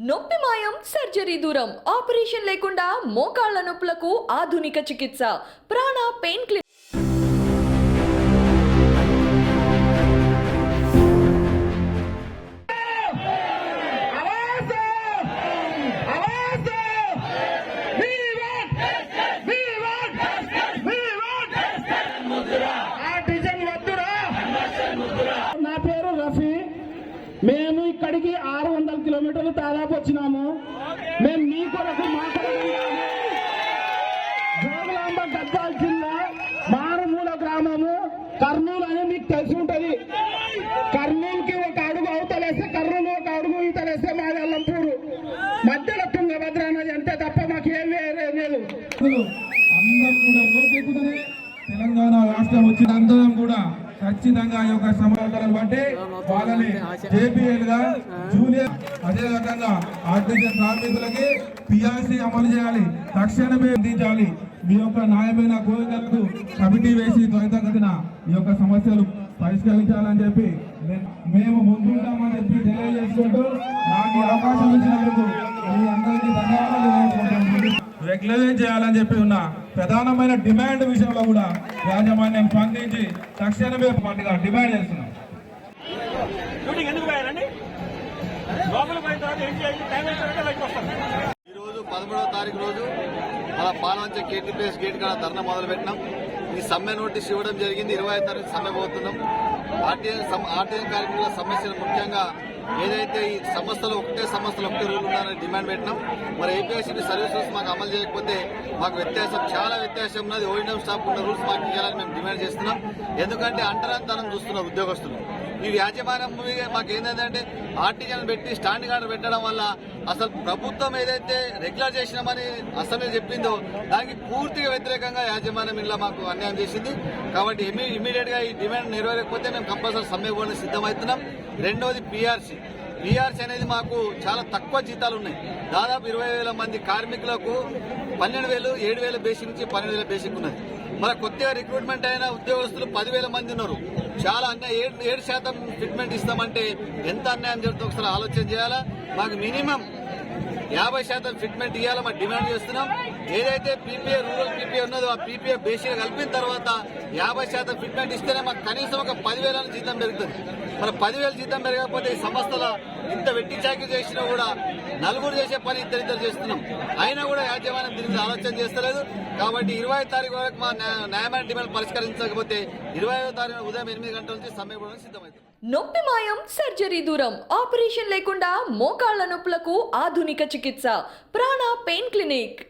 నొప్పి మాయం సర్జరీ దూరం ఆపరేషన్ లేకుండా మోకాళ్ల నొప్పులకు ఆధునిక చికిత్స ప్రాణ పెయిన్ క్లినిక్. నా పేరు రఫీ. మేము ఇక్కడికి 600 కిలోమీటర్లు దాదాపు వచ్చినాము. మేము మీ కొరకు మా కొరకు జోగులాంబ గద్వాల జిల్లా మారుమూల గ్రామము కర్నూలు అని మీకు తెలిసి ఉంటది. కర్నూలుకి ఒక అడుగు అవతలేస్తే కర్నూలు, ఒక అడుగు ఈతలేస్తే మాది అల్లంపూరు. మధ్యలో తుంగభద్ర నది అంతే తప్ప మాకు ఏం వేరే లేదు. అందరూ కూడా రోడ్డెక్కుతూనే తెలంగాణ రాష్ట్రం వచ్చిన అందరం కూడా ఖచ్చితంగా ఈ యొక్క సమాచారం బట్టి వాళ్ళని జేపీఎల్ గా జూనియర్ అదే రకంగా ఆర్టీసీ కార్మికులకి పిఆర్సీ అమలు చేయాలి, తక్షణమే అందించాలి. మీ యొక్క న్యాయమైన కోరికలకు కమిటీ వేసి త్వరితగతిన ఈ యొక్క సమస్యలు పరిష్కరించాలని చెప్పి మేము ముందుంటామని చెప్పి తెలియజేసుకుంటూ నాకు ఈ అవకాశం ఇచ్చినందుకు మీ అందరికీ ధన్యవాదాలు. రెగ్యులరైజ్ చేయాలని చెప్పి ఉన్న ప్రధానమైన డిమాండ్ విషయంలో కూడా యాజమాన్యం స్పందించి తక్షణమే పార్టీగా డిమాండ్ చేస్తున్నాం. ఈరోజు 13వ తారీఖు రోజు మన పాలవంచ కేటీపీఎస్ గేట్ కాడ ధర్నా మొదలు పెట్టినాం. ఈ సమ్మె నోటీస్ ఇవ్వడం జరిగింది. 25వ తారీఖు సమ్మె పోతున్నాం. ఆర్టీఎం కార్మికుల సమస్యలు ముఖ్యంగా ఏదైతే ఈ సంస్థలు ఒకటే రూల్ ఉండాలని డిమాండ్ పెట్టినాం. మరి ఏపీఎస్సీ సర్వీసెస్ మాకు అమలు చేయకపోతే మాకు చాలా వ్యత్యాసం ఉన్నది. ఓఎన్ఎం స్టాఫ్ ఉన్న రూల్స్ మాకు ఇవ్వాలని మేము డిమాండ్ చేస్తున్నాం. ఎందుకంటే అంటరాంతరం చూస్తున్నారు ఉద్యోగస్తులు. ఈ యాజమాన్యం మాకు ఏంటంటే ఆర్టీజన్ పెట్టి స్టాండింగ్ ఆర్డర్ పెట్టడం వల్ల అసలు ప్రభుత్వం ఏదైతే రెగ్యులర్ చేసినామని అసెంబ్లీ చెప్పిందో దానికి పూర్తిగా వ్యతిరేకంగా యాజమాన్యం ఇలా మాకు అన్యాయం చేసింది. కాబట్టి ఇమీడియట్ గా ఈ డిమాండ్ నెరవేరకపోతే మేము కంపల్సరీ సమ్మె పోవడానికి సిద్దమవుతున్నాం. రెండవది పీఆర్సీ అనేది మాకు చాలా తక్కువ జీతాలు ఉన్నాయి. దాదాపు 20,000 మంది కార్మికులకు 12,000, 7,000 బేసిక్ నుంచి 12,000 బేసిక్ ఉన్నది. మన కొత్తగా రిక్రూట్మెంట్ అయిన ఉద్యోగస్తులు 10,000 మంది ఉన్నారు. చాలా అన్యాయం. 7% ఫిట్మెంట్ ఇస్తామంటే ఎంత అన్యాయం జరుగుతుందో ఒకసారి ఆలోచన చేయాలా. మాకు మినిమం 50% ఫిట్మెంట్ ఇవ్వాలని మనం డిమాండ్ చేస్తున్నాం. ఏదైతే పీపీఏ రూరల్ పీపీఏ ఉన్నదో ఆ పీపీఏ బేసిక్ కలిపిన తర్వాత 50% ఫిట్మెంట్ ఇస్తేనే మాకు కనీసం ఒక 10,000 జీతం పెరుగుతుంది. మన 10,000 జీతం పెరగకపోతే ఈ సంస్థల ఇంత వెట్టి చాకరీ చేసినా కూడా నలుగురు చేసే పని ఇద్దరిద్దరు చేస్తున్నాం. అయినా కూడా యాజమాన్యం దీని మీద ఆలోచన చేస్తలేదు. కాబట్టి 20వ తారీఖు వరకు మా న్యాయమైన డిమాండ్ పరిష్కరించకపోతే 20వ తారీఖు ఉదయం 8 గంటల నుంచి సమ్మె పోవడానికి సిద్ధమవుతుంది. నొప్పి మాయం సర్జరీ దూరం ఆపరేషన్ లేకుండా మోకాళ్ల నొప్పులకు ఆధునిక చికిత్స ప్రాణ పెయిన్ క్లినిక్.